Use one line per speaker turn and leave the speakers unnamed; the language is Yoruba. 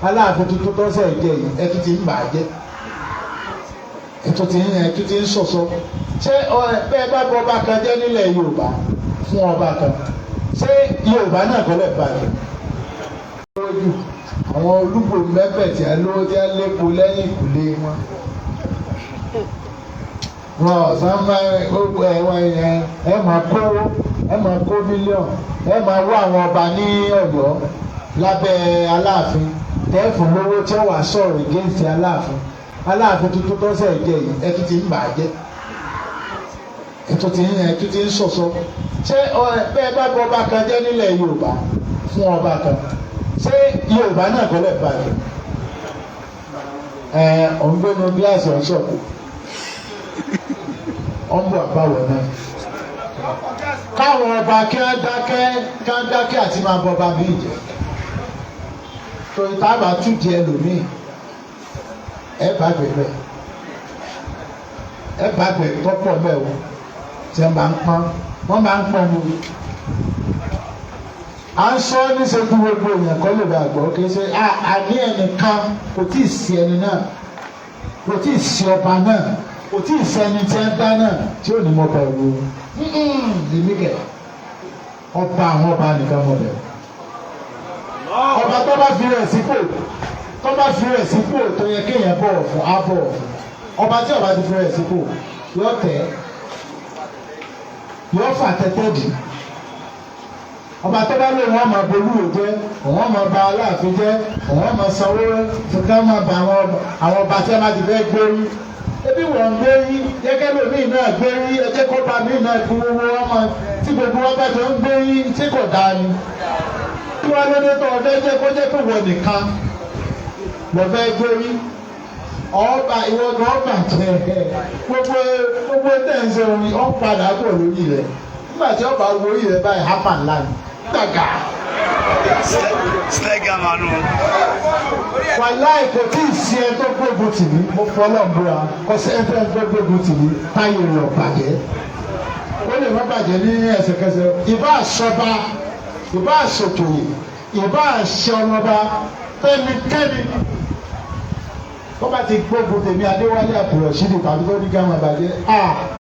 Aláàfin tuntun tó ṣe jẹ yìí ẹ tún ti ń bà á jẹ́, ẹ tún ti ń ṣọ̀ṣọ́. Ṣé bẹ́ẹ̀ bá bọ́ ọba kan jẹ́ nílẹ̀ Yorùbá fún ọba kan, ṣé Yorùbá náà kọ́ lẹ̀ bàjẹ́? Àwọn olúgbò mẹ́fẹ̀ẹ̀tì alówó tí a lépo lẹ́yìn ìkùlé wọn. Wọn ọ̀sán máa gbogbo ẹ̀wọ̀n yẹn ẹ máa kó mílíọ̀nù, ẹ máa wá àwọn ọba ní Ọ̀yọ́ lábẹ́ Aláàfin tẹ́ẹ̀fù lówó tí ó wà sọ̀rọ̀ against Aláàfin. Aláàfin tuntun tó ṣe jẹ yìí ẹ tún ti ń bà á jẹ́, ẹ tún ti ń ṣọ̀ṣọ́. Ṣé bẹ́ẹ̀ bá bọ́ ọba kan jẹ́ nílẹ̀ Yorùbá fún ọba kan, ṣé Yorùbá náà kọ́ lẹ̀ bàjẹ́? Ọ̀ngbẹ́nu gíláàsì ọ̀ṣọ́kù ọ̀nbọ̀ àbáwọ̀ náà. Káwọn ọba kí wọ́n dákẹ́ àti máa bọ́ ọba bí ìjẹ́. Torí tábà tún di ẹlòmíì ẹ bá gbẹ̀gbẹ̀ tọ́pọ̀ mẹ́wọ́ tí wọ́n máa ń pọ́n mu. À ń sọ níṣẹ́ tí gbogbo èèyàn kọ́ lè bá gbọ́ kí ṣe àní ẹnìkan kò tí ì sí ẹni náà, kò tí ì sí ọba náà, kò tí ì sẹni tí ń dá náà tí ò ní mọ bẹ̀ wò lèmi kẹ̀ ọba àwọn ọba nìkan mọ̀ bẹ̀. Ọba tó bá fi rẹ̀ sípò tó yẹ kéèyàn bọ̀wọ̀ fún á bọ̀wọ̀ fún. Ọba tí ọba ti fi rẹ̀ sípò yóò tẹ̀ yóò fà tẹ́tẹ́ dì. Ọba tó bá lè wọ́n máa bolúwo jẹ́, wọ́n máa ba Aláàfin jẹ́, wọ́n máa sanwó fún ká máa ba àwọn ọba tí a máa ti fẹ́ gbórí. Ebi wọ́n gbérí gẹ́gẹ́ lómi náà gbérí, ẹjẹ́ kó ba mí náà gbówó wọn máa tí gbogbo wọn bá jọ ń gbérí tí kò dáa ni. Kí wọ́n lóde tó ọ̀fẹ́ jẹ́ kó jẹ́ pé wọ́n nìkan lọ́fẹ́ gbérí. Ọba ìwọ́gbọ̀n ọba jẹ́ gbogbo tẹ̀sán orin ọ̀ padà bọ̀ lórí rẹ̀. Nígbà tí ọba wo orí rẹ̀ báyìí hápà ńlá ni. Gbàgà.
Stega manu.
Wàláì kò tí ì sí ẹ tó gbógun tì mí, mo fọlọ́ ń búra, kò sí ẹ tó gbógun tì mí, táyé rẹ̀ bàjẹ́. Ó lè má bàjẹ́ ní ẹsẹ̀kẹsẹ̀. Ìbá àṣọba, ìbá àṣòtòyè, ìbá àṣẹ ọmọba, fẹ́nikẹ́ni. Tó bá ti gbógun tèmi Adéwálé Àbùrọ̀ṣídì tàbí tó ní ká máa bàjẹ́.